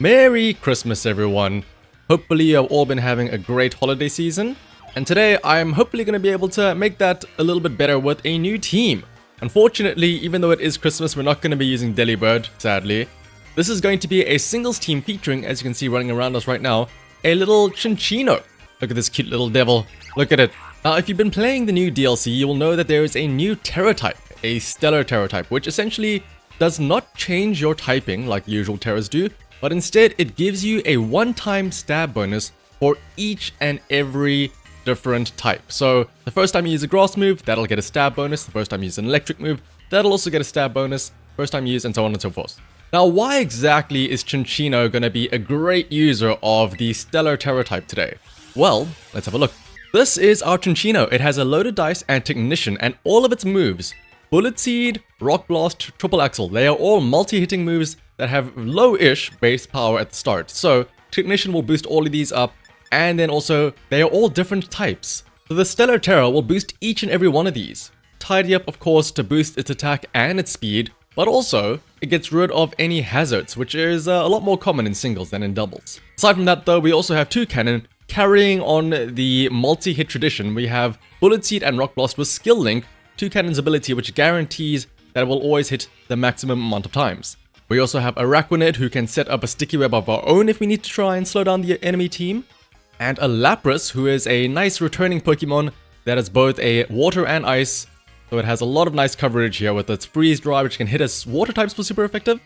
Merry Christmas, everyone. Hopefully you have all been having a great holiday season. And today I'm hopefully going to be able to make that a little bit better with a new team. Unfortunately, even though it is Christmas, we're not going to be using Delibird, sadly. This is going to be a singles team featuring, as you can see running around us right now, a little Chinchino. Look at this cute little devil. Look at it. Now, if you've been playing the new DLC, you will know that there is a new Tera type, a Stellar Tera type, which essentially does not change your typing like the usual Teras do, but instead it gives you a one-time stab bonus for each and every different type. So the first time you use a grass move, that'll get a stab bonus. The first time you use an electric move, that'll also get a stab bonus. First time you use, and so on and so forth. Now, why exactly is Chinchino going to be a great user of the Stellar Tera type today? Well, let's have a look. This is our Chinchino. It has a loaded dice and Technician, and all of its moves, Bullet Seed, Rock Blast, Triple Axle, they are all multi-hitting moves that have low-ish base power at the start. So Technician will boost all of these up, and then also they are all different types. So the Stellar Tera will boost each and every one of these. Tidy Up, of course, to boost its attack and its speed, but also it gets rid of any hazards, which is a lot more common in singles than in doubles. Aside from that though, we also have two cannon. Carrying on the multi-hit tradition, we have Bullet Seed and Rock Blast with Skill Link, two cannons ability which guarantees that it will always hit the maximum amount of times. We also have Araquanid, who can set up a sticky web of our own if we need to try and slow down the enemy team. And a Lapras, who is a nice returning Pokemon that is both a water and ice. So it has a lot of nice coverage here with its Freeze Dry, which can hit us water types for super effective,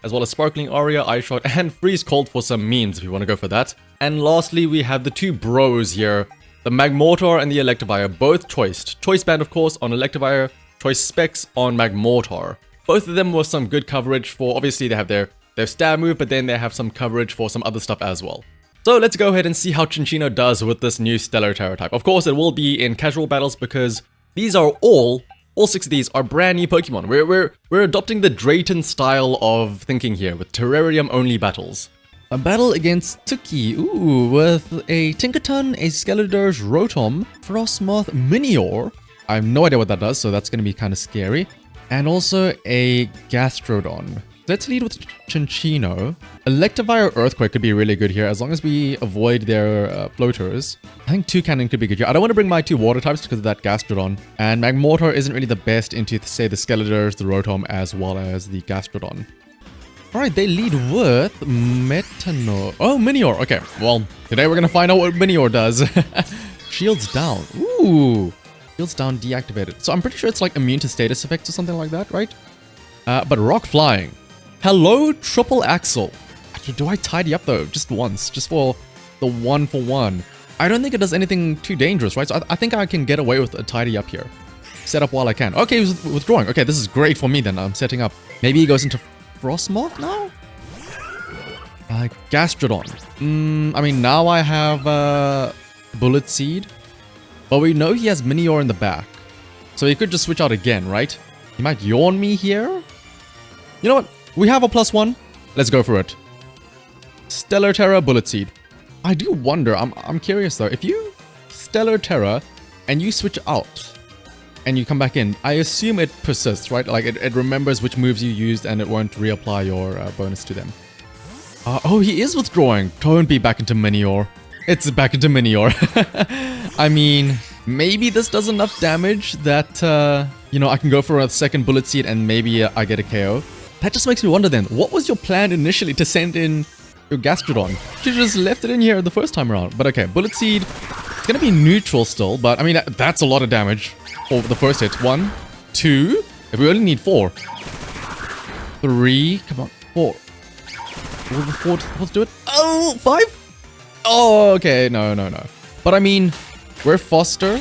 as well as Sparkling Aria, Ice Shot, and Freeze Cold for some memes if you want to go for that. And lastly, we have the two bros here, the Magmortar and the Electivire, both choiced. Choice Band, of course, on Electivire, Choice Specs on Magmortar. Both of them with some good coverage for, obviously they have their stab move, but then they have some coverage for some other stuff as well. So let's go ahead and see how Chinchino does with this new Stellar Tera type. Of course, it will be in casual battles because these are all six of these are brand new Pokemon. We're adopting the Drayton style of thinking here with Terrarium only battles. A battle against Tiki, with a Tinkaton, a Skeletor's Rotom, Frostmoth, Minior. I have no idea what that does, so that's going to be kind of scary. And also a Gastrodon. Let's lead with Chinchino. Electivire Earthquake could be really good here, as long as we avoid their floaters. I think two cannon could be good here. I don't want to bring my two water types because of that Gastrodon. And Magmortar isn't really the best into, say, the Skeletors, the Rotom, as well as the Gastrodon. Alright, they lead with Metanor. Oh, Minior. Okay, well, today we're going to find out what Minior does. Shields down. Ooh. Shields down deactivated. So I'm pretty sure it's like immune to status effects or something like that, right? But Rock Flying. Hello, Triple Axle. Do I tidy up though? Just once. Just for the 1-for-1. I don't think it does anything too dangerous, right? So I think I can get away with a tidy up here. Set up while I can. Okay, he's withdrawing. Okay, this is great for me then. I'm setting up. Maybe he goes into Frostmoth now? Gastrodon. I mean, now I have Bullet Seed. But we know he has Minior in the back. So he could just switch out again, right? He might yawn me here. You know what? We have a +1. Let's go for it. Stellar Tera, Bullet Seed. I do wonder, I'm curious though, if you Stellar Tera and you switch out and you come back in, I assume it persists, right? Like it remembers which moves you used and it won't reapply your bonus to them. Oh, he is withdrawing. Don't be back into Minior. It's back into Minior. I mean, maybe this does enough damage that, you know, I can go for a second Bullet Seed and maybe I get a KO. That just makes me wonder then, what was your plan initially to send in your Gastrodon? You just left it in here the first time around. But okay, Bullet Seed, it's going to be neutral still, but I mean, that's a lot of damage for the first hit. 1, 2, if we only need 4. 3, come on, 4. Will the fourth do it? Oh, 5? Oh, okay, no. But I mean, we're Foster.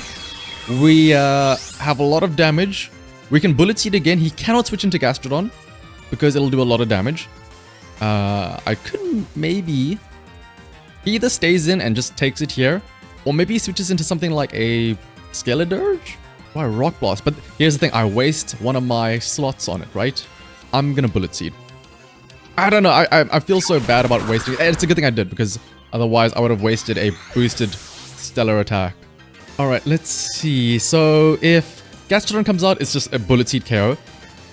We have a lot of damage. We can Bullet Seed again. He cannot switch into Gastrodon because it'll do a lot of damage. I could maybe... He either stays in and just takes it here, or maybe he switches into something like a Skeledirge? Why Rock Blast? But here's the thing, I waste one of my slots on it, right? I'm gonna Bullet Seed. I don't know, I feel so bad about wasting it. It's a good thing I did, because otherwise I would have wasted a boosted Stellar attack. Alright, let's see. So if Gastrodon comes out, it's just a Bullet Seed KO.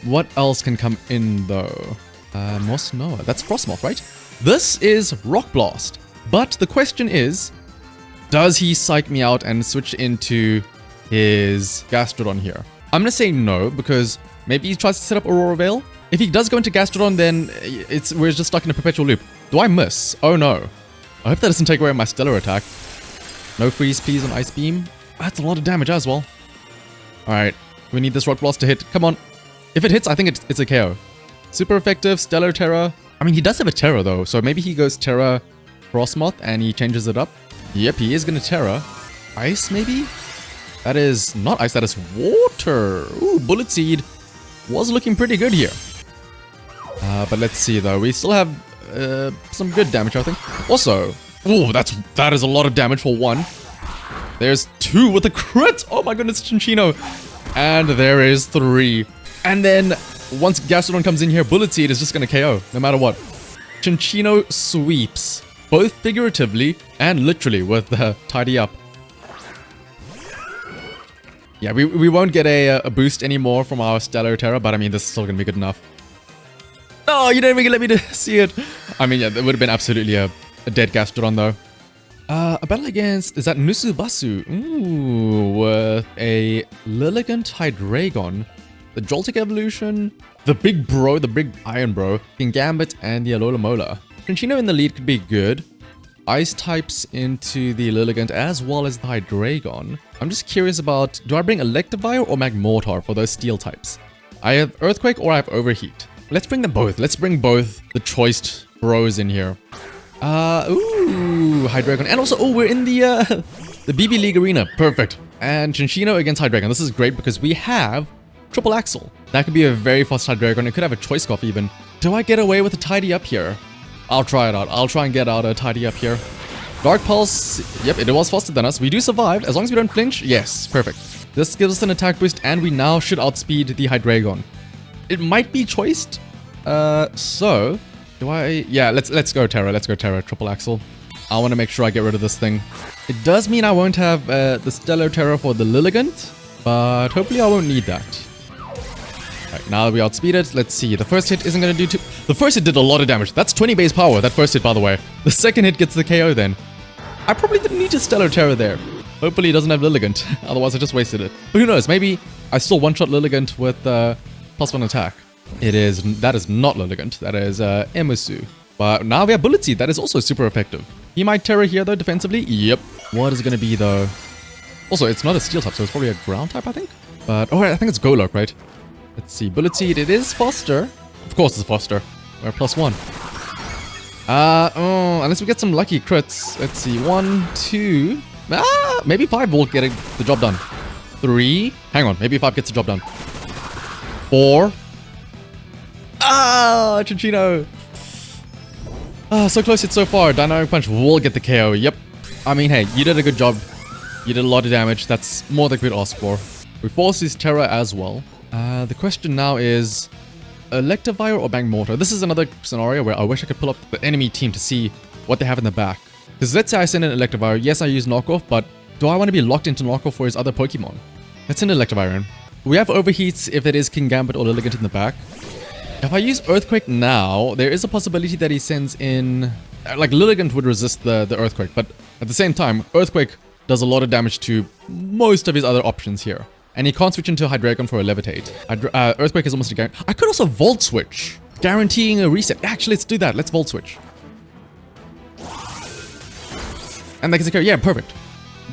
What else can come in though? Moss Noah. That's Frostmoth, right? This is Rock Blast. But the question is, does he psych me out and switch into his Gastrodon here? I'm going to say no, because maybe he tries to set up Aurora Veil. If he does go into Gastrodon, then we're just stuck in a perpetual loop. Do I miss? Oh no. I hope that doesn't take away my Stellar attack. No freeze, please, on Ice Beam. That's a lot of damage as well. Alright, we need this Rock Blast to hit. Come on. If it hits, I think it's a KO. Super effective, Stellar Tera. I mean, he does have a Tera though, so maybe he goes Tera Frostmoth and he changes it up. Yep, he is gonna Tera. Ice, maybe? That is not ice, that is water. Ooh, Bullet Seed was looking pretty good here. But let's see though, we still have some good damage, I think. Also, ooh, that is a lot of damage for one. There's 2 with a crit. Oh my goodness, Chinchino. And there is 3. And then once Gastrodon comes in here, Bullet Seed is just gonna KO, no matter what. Chinchino sweeps, both figuratively and literally with the Tidy Up. Yeah, we won't get a boost anymore from our Stellar Tera, but I mean, this is still gonna be good enough. Oh, you didn't even let me to see it. I mean, yeah, that would have been absolutely a dead Gastrodon though. A battle against, is that Nuub Basu? Ooh, with a Lilligant Hydreigon, the Joltik evolution, the big bro, the big iron bro, King Gambit, and the Alola Mola. Chinchino in the lead could be good. Ice types into the Lilligant as well as the Hydreigon. I'm just curious about, do I bring Electivire or Magmortar for those steel types? I have Earthquake or I have Overheat. Let's bring them both. Let's bring both the choiced bros in here. Ooh, Hydreigon. And also, oh, we're in the BB League Arena. Perfect. And Chinchino against Hydreigon. This is great because we have Triple Axle. That could be a very fast Hydreigon. It could have a Choice Scarf even. Do I get away with a Tidy Up here? I'll try it out. I'll try and get out a Tidy Up here. Dark Pulse. Yep, it was faster than us. We do survive. As long as we don't flinch. Yes, perfect. This gives us an attack boost and we now should outspeed the Hydreigon. It might be choiced. So... do I... yeah, let's go Tera. Let's go Tera. Triple Axle. I want to make sure I get rid of this thing. It does mean I won't have the Stellar Tera for the Lilligant, but hopefully I won't need that. Right, now that we outspeed it, let's see. The first hit isn't going to do too... the first hit did a lot of damage. That's 20 base power, that first hit, by the way. The second hit gets the KO then. I probably didn't need a Stellar Tera there. Hopefully it doesn't have Lilligant. Otherwise I just wasted it. But who knows? Maybe I still one-shot Lilligant with +1 attack. That is not Lilligant. That is Emisu. But now we have Bullet Seed. That is also super effective. He might Tera here though defensively. Yep. What is it going to be though? Also, it's not a steel type, so it's probably a ground type, I think. But, oh, I think it's Golok, right? Let's see. Bullet Seed, it is faster. Of course it's faster. We're +1. Unless we get some lucky crits. Let's see. 1, 2. Maybe 5 will get the job done. 3. Hang on. Maybe 5 gets the job done. 4. Chinchino. So close yet so far. Dynamic Punch will get the KO. Yep. I mean, hey, you did a good job. You did a lot of damage. That's more than we'd ask for. We force his Tera as well. The question now is Electivire or Magmortar? This is another scenario where I wish I could pull up the enemy team to see what they have in the back. Because let's say I send in Electivire. Yes, I use Knockoff, but do I want to be locked into Knockoff for his other Pokemon? Let's send Electivire in. We have Overheats if it is King Gambit or Lilligant in the back. If I use Earthquake now, there is a possibility that he sends in... like, Lilligant would resist the Earthquake, but at the same time, Earthquake does a lot of damage to most of his other options here. And he can't switch into Hydreigon for a Levitate. Earthquake is almost a guarantee. I could also Volt Switch, guaranteeing a reset. Actually, let's do that. Let's Volt Switch. And that gets a carry. Yeah, perfect.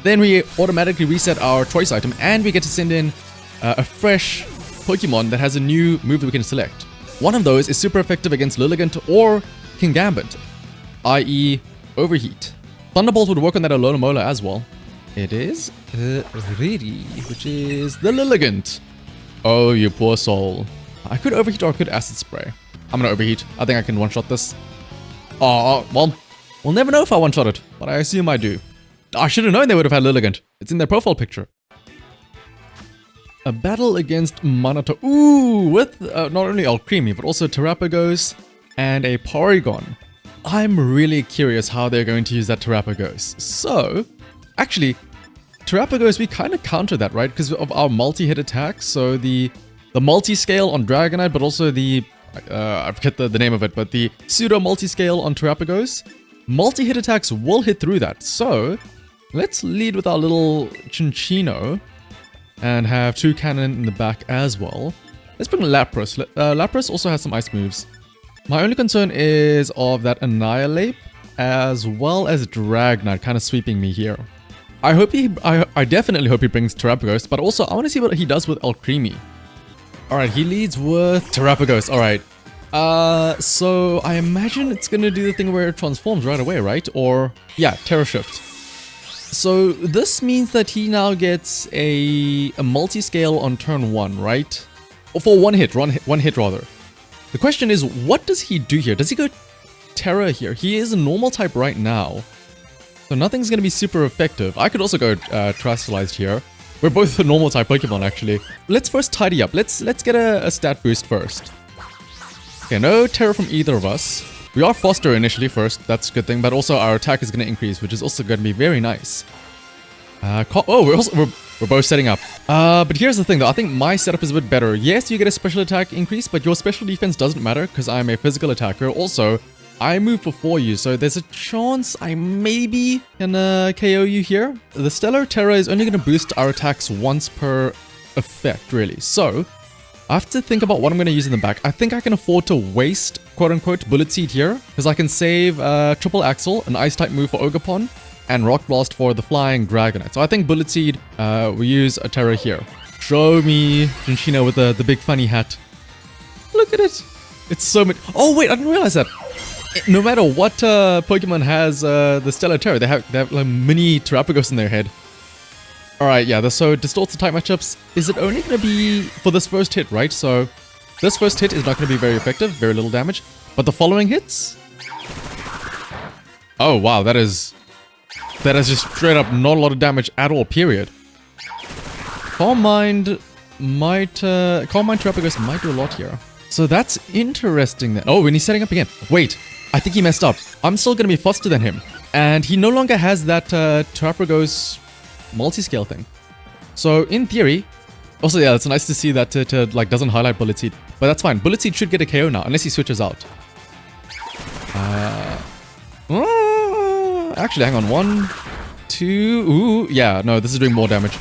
Then we automatically reset our choice item, and we get to send in a fresh Pokemon that has a new move that we can select. One of those is super effective against Lilligant or King Gambit, i.e. Overheat. Thunderbolt would work on that Alola Mola as well. It is ready, which is the Lilligant. Oh, you poor soul. I could Overheat or I could Acid Spray. I'm gonna Overheat. I think I can one-shot this. Oh, well, we'll never know if I one-shot it, but I assume I do. I should have known they would have had Lilligant. It's in their profile picture. A battle against Monotor. Ooh, with not only Alcremie, but also Terapagos and a Porygon. I'm really curious how they're going to use that Terapagos. So, actually, Terapagos, we kind of counter that, right? Because of our multi-hit attacks. So the multi-scale on Dragonite, but also the I forget the name of it, but the pseudo multi-scale on Terrapagos. Multi-hit attacks will hit through that. So let's lead with our little Chinchino and have 2 cannon in the back as well. Let's bring Lapras. Lapras also has some ice moves. My only concern is of that Annihilate as well as Dragonite kind of sweeping me here. I definitely hope he brings Terrapagos, but also I want to see what he does with Alcremie. Alright, he leads with Terrapagos. Alright. So I imagine it's gonna do the thing where it transforms right away, right? Or, yeah, Terra Shift. So this means that he now gets a multi-scale on turn 1, right? Or for one hit rather. The question is, what does he do here? Does he go Terra here? He is a normal type right now, so nothing's gonna be super effective. I could also go Terastallized here. We're both a normal type Pokemon, actually. Let's first tidy up. Let's get a stat boost first. Okay, no Terra from either of us. We are faster initially first, that's a good thing, but also our attack is going to increase, which is also going to be very nice. We're both setting up. But here's the thing though, I think my setup is a bit better. Yes, you get a special attack increase, but your special defense doesn't matter because I'm a physical attacker. Also, I move before you, so there's a chance I maybe can KO you here. The Stellar Terra is only going to boost our attacks once per effect, really. So I have to think about what I'm going to use in the back. I think I can afford to waste, quote-unquote, Bullet Seed here, because I can save Triple Axle, an Ice-type move for Ogerpon, and Rock Blast for the Flying Dragonite. So I think Bullet Seed, we use a Terra here. Show me Chinchino with the big funny hat. Look at it. It's so much. Oh, wait, I didn't realize that. No matter what Pokemon has the Stellar Terra, they have like mini Terrapagos in their head. Alright, yeah, so distorts the type matchups. Is it only going to be for this first hit, right? So this first hit is not going to be very effective, very little damage. But the following hits? Oh, wow, that is just straight up not a lot of damage at all, period. Calm Mind Terrapagos might do a lot here. So that's interesting then. Oh, and he's setting up again. Wait, I think he messed up. I'm still going to be faster than him. And he no longer has that Terrapagos multi-scale thing. So in theory, also yeah, it's nice to see that it like doesn't highlight Bullet Seed, but that's fine. Bullet Seed should get a KO now, unless he switches out. Actually, hang on. 1, 2. Ooh, yeah, no, this is doing more damage.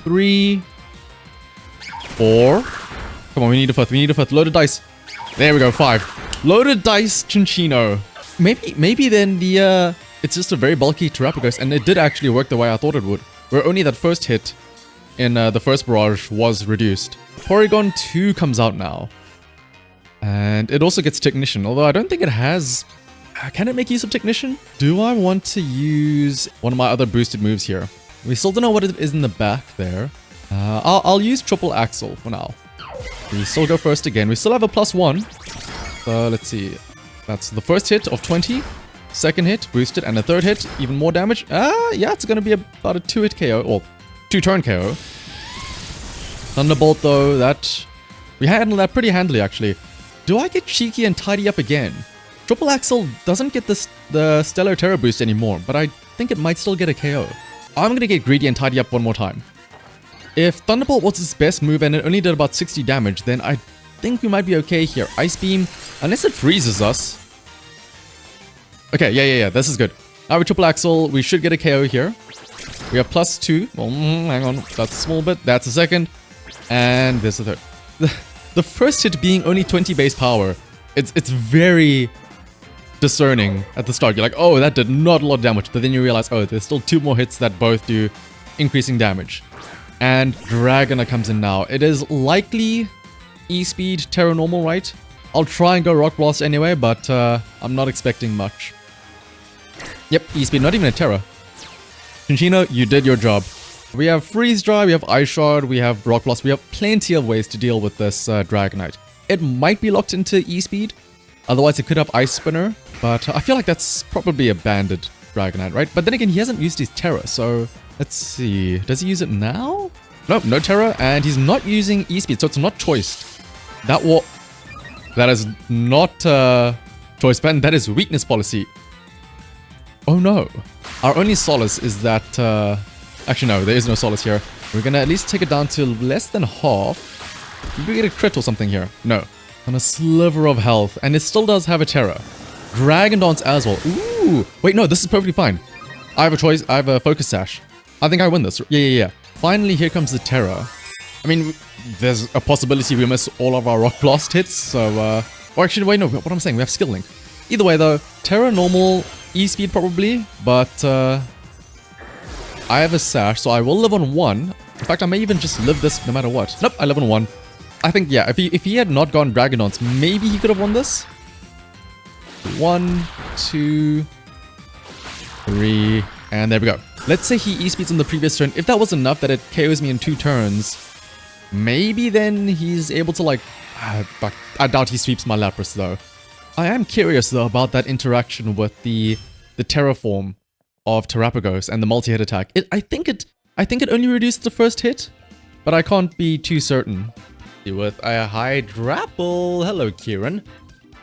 3, 4. Come on, we need a fifth. We need a fifth. Loaded dice. There we go. 5. Loaded dice, Chinchino. Maybe then the it's just a very bulky Terrapagos, and it did actually work the way I thought it would, where only that first hit in the first barrage was reduced. Porygon 2 comes out now, and it also gets Technician, although I don't think it has... Can it make use of Technician? Do I want to use one of my other boosted moves here? We still don't know what it is in the back there. I'll use Triple Axle for now. We still go first again. We still have a +1. So let's see. That's the first hit of 20. Second hit, boosted, and a third hit, even more damage. Yeah, it's gonna be about a 2-hit KO, or 2-turn KO. Thunderbolt, though, that... We handle that pretty handily, actually. Do I get cheeky and tidy up again? Triple Axle doesn't get the Stellar Terra boost anymore, but I think it might still get a KO. I'm gonna get greedy and tidy up one more time. If Thunderbolt was its best move and it only did about 60 damage, then I think we might be okay here. Ice Beam, unless it freezes us. Okay, yeah, this is good. Now with Triple Axle, we should get a KO here. We have +2. Well, hang on, that's a small bit. That's a second. And there's a third. The first hit being only 20 base power, it's very discerning at the start. You're like, oh, that did not a lot of damage. But then you realize, oh, there's still 2 more hits that both do increasing damage. And Dragonite comes in now. It is likely E-Speed, Terra Normal, right? I'll try and go Rock Blast anyway, but I'm not expecting much. Yep, E-Speed, not even a Terra. Chinchino, you did your job. We have Freeze Dry, we have Ice Shard, we have Rock Blast. We have plenty of ways to deal with this Dragonite. It might be locked into E-Speed. Otherwise, it could have Ice Spinner. But I feel like that's probably a banded Dragonite, right? But then again, he hasn't used his Terra, so... Let's see. Does he use it now? Nope, no Terra, and he's not using E-Speed, so it's not choiced. That is not choice band, that is weakness policy. Oh no. Our only solace is that... Actually, no, there is no solace here. We're gonna at least take it down to less than half. Did we get a crit or something here? No. On a sliver of health, and it still does have a Tera. Dragon Dance as well. Ooh! Wait, no, this is perfectly fine. I have a choice. I have a Focus Sash. I think I win this. Yeah. Finally, here comes the Tera. I mean, there's a possibility we miss all of our Rock Blast hits, so, or actually, wait, no, what I'm saying, we have Skill Link. Either way, though, Tera normal, E-Speed probably, but, I have a Sash, so I will live on 1. In fact, I may even just live this no matter what. Nope, I live on 1. I think, yeah, if he had not gone Dragon Dance, maybe he could have won this. 1, 2, 3, and there we go. Let's say he E-Speeds on the previous turn. If that was enough that it KOs me in 2 turns, maybe then he's able to, like... I doubt he sweeps my Lapras, though. I am curious, though, about that interaction with the Terraform of Terrapagos and the multi-hit attack. I think it only reduced the first hit, but I can't be too certain. With a Hydrapple. Hello, Kieran.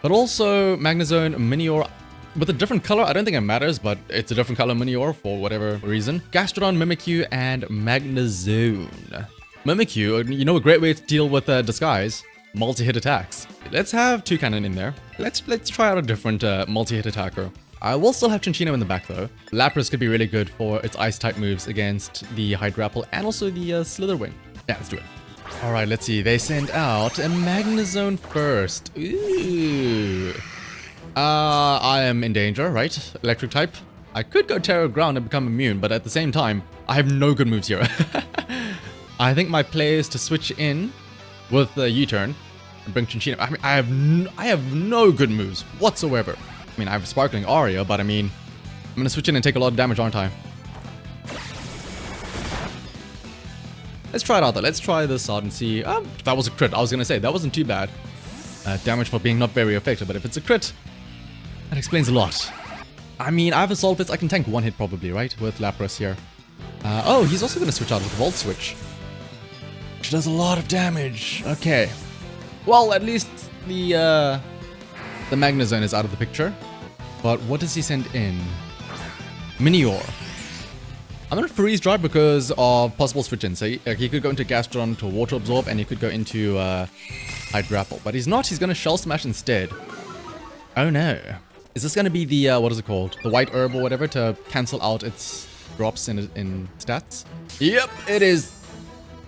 But also Magnezone, Minior... With a different color, I don't think it matters, but it's a different color Minior for whatever reason. Gastrodon, Mimikyu, and Magnezone. Mimikyu, you know a great way to deal with Disguise? Multi-hit attacks. Let's have Toucannon in there. Let's try out a different multi-hit attacker. I will still have Chinchino in the back though. Lapras could be really good for its Ice-type moves against the Hydrapple and also the Slitherwing. Yeah, let's do it. Alright, let's see. They send out a Magnezone first. Ooh. I am in danger, right? Electric type. I could go Terra Ground and become immune, but at the same time, I have no good moves here. I think my play is to switch in with the U-turn and bring Chinchino. I mean, I have no good moves whatsoever. I mean, I have Sparkling Aria, but I mean, I'm gonna switch in and take a lot of damage, aren't I? Let's try it out though. Let's try this out and see. That was a crit. I was gonna say, that wasn't too bad. Damage for being not very effective, but if it's a crit, that explains a lot. I mean, I have Assault Blitz. I can tank 1 hit probably, right? With Lapras here. Oh, he's also gonna switch out with Volt Switch, which does a lot of damage. Okay. Well, at least the Magnezone is out of the picture. But what does he send in? Minior. I'm gonna Freeze Dry because of possible switch-ins. So he could go into Gastrodon to Water Absorb, and he could go into Hydrapple. But he's not. He's gonna Shell Smash instead. Oh no. Is this gonna be the, what is it called? The White Herb or whatever to cancel out its drops in stats? Yep, it is.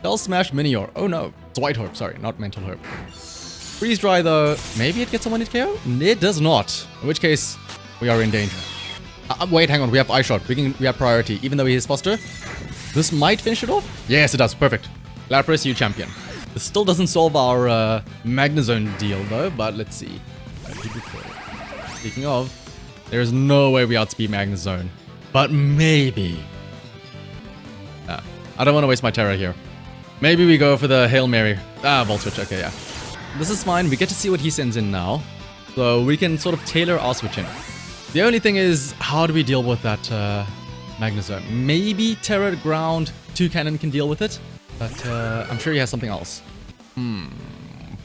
Shell Smash Minior. Oh no. It's White Herb, sorry, not Mental Herb. Freeze Dry though. Maybe it gets a 1-hit KO? It does not. In which case, we are in danger. Wait, hang on. We have Ice Shot. We have priority, even though he is faster. This might finish it off. Yes, it does. Perfect. Lapras, you champion. This still doesn't solve our Magnezone deal, though. But let's see. Speaking of, there's no way we outspeed Magnezone. But maybe. I don't want to waste my Tera here. Maybe we go for the Hail Mary. Volt Switch. Okay, yeah. This is fine. We get to see what he sends in now. So we can sort of tailor our switch in. The only thing is, how do we deal with that Magnezone? Maybe Terra Ground Toucannon can deal with it, but I'm sure he has something else.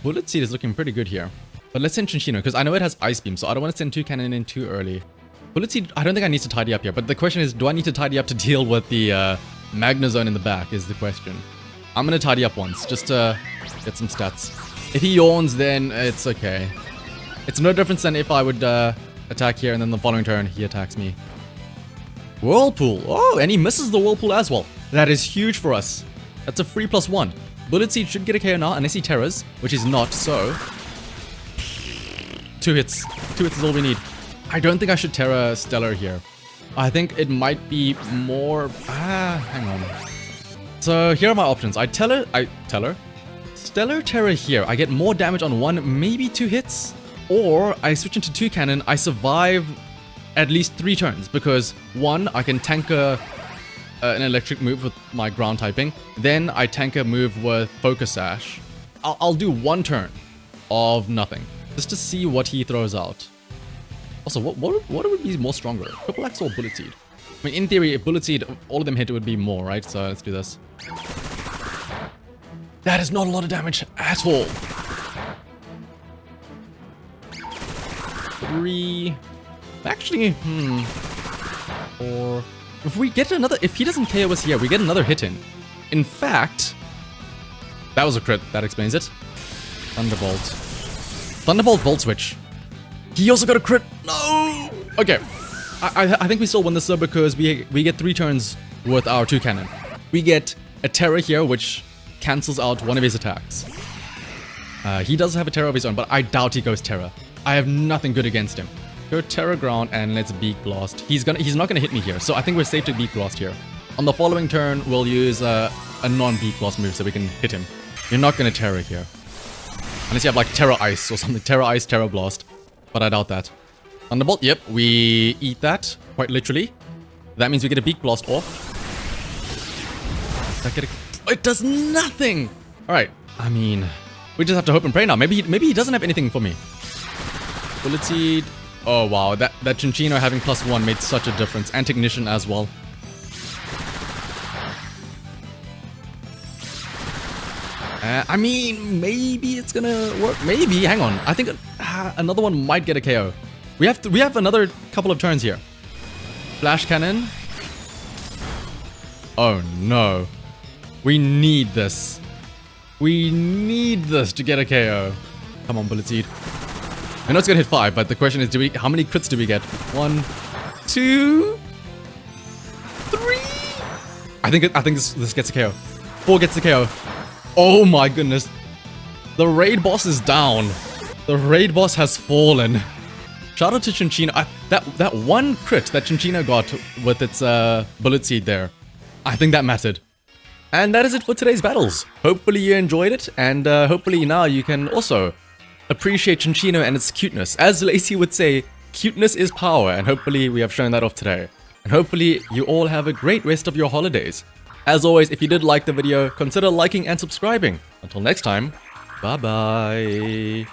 Bullet Seed is looking pretty good here. But let's send Chinchino, because I know it has Ice Beam, so I don't want to send Toucannon in too early. Bullet Seed, I don't think I need to tidy up here, but the question is, do I need to tidy up to deal with the Magnezone in the back is the question. I'm going to tidy up once, just to get some stats. If he yawns, then it's okay. It's no difference than if I would... attack here, and then the following turn, he attacks me. Whirlpool. Oh, and he misses the Whirlpool as well. That is huge for us. That's a free +1. Bullet Seed should get a KO now, unless he Terras, which is not, so... 2 hits. 2 hits is all we need. I don't think I should Terra Stellar here. I think it might be more... hang on. So, here are my options. Stellar Terra here. I get more damage on 1, maybe 2 hits. Or I switch into Toucannon, I survive at least 3 turns, because 1, I can tank an electric move with my ground typing, then I tank a move with Focus Sash. I'll do 1 turn of nothing, just to see what he throws out. Also, what would be more stronger? Triple Axe or Bullet Seed? I mean, in theory, if Bullet Seed, all of them hit, it would be more, right? So let's do this. That is not a lot of damage at all. 3. Actually, or if we get another, if he doesn't KO us here, we get another hit in. In fact, that was a crit. That explains it. Thunderbolt. Thunderbolt Volt Switch. He also got a crit. No! Okay. I think we still win this though because we get 3 turns with our 2 cannon. We get a Tera here, which cancels out one of his attacks. He does have a Tera of his own, but I doubt he goes Tera. I have nothing good against him. Go Tera Ground and let's Beak Blast. He's not gonna hit me here, so I think we're safe to Beak Blast here. On the following turn, we'll use a non-Beak Blast move so we can hit him. You're not gonna Tera here. Unless you have like Tera Ice or something. Tera Ice, Tera Blast. But I doubt that. Thunderbolt, yep, we eat that, quite literally. That means we get a Beak Blast off. It does nothing! Alright, I mean, we just have to hope and pray now. Maybe he doesn't have anything for me. Bullet Seed. Oh wow, that Chinchino having +1 made such a difference. And Technician as well. I mean, maybe it's gonna work. Maybe, hang on. I think another one might get a KO. We have another couple of turns here. Flash Cannon. Oh no. We need this. We need this to get a KO. Come on, Bullet Seed. I know it's gonna hit 5, but the question is, how many crits do we get? 1, 2, 3. I think this gets a KO. 4 gets a KO. Oh my goodness. The raid boss is down. The raid boss has fallen. Shout out to Chinchino. That one crit that Chinchino got with its Bullet Seed there, I think that mattered. And that is it for today's battles. Hopefully you enjoyed it, and hopefully now you can also appreciate Chinchino and its cuteness. As Lacey would say, cuteness is power, and hopefully we have shown that off today. And hopefully you all have a great rest of your holidays. As always, if you did like the video, consider liking and subscribing. Until next time, bye bye.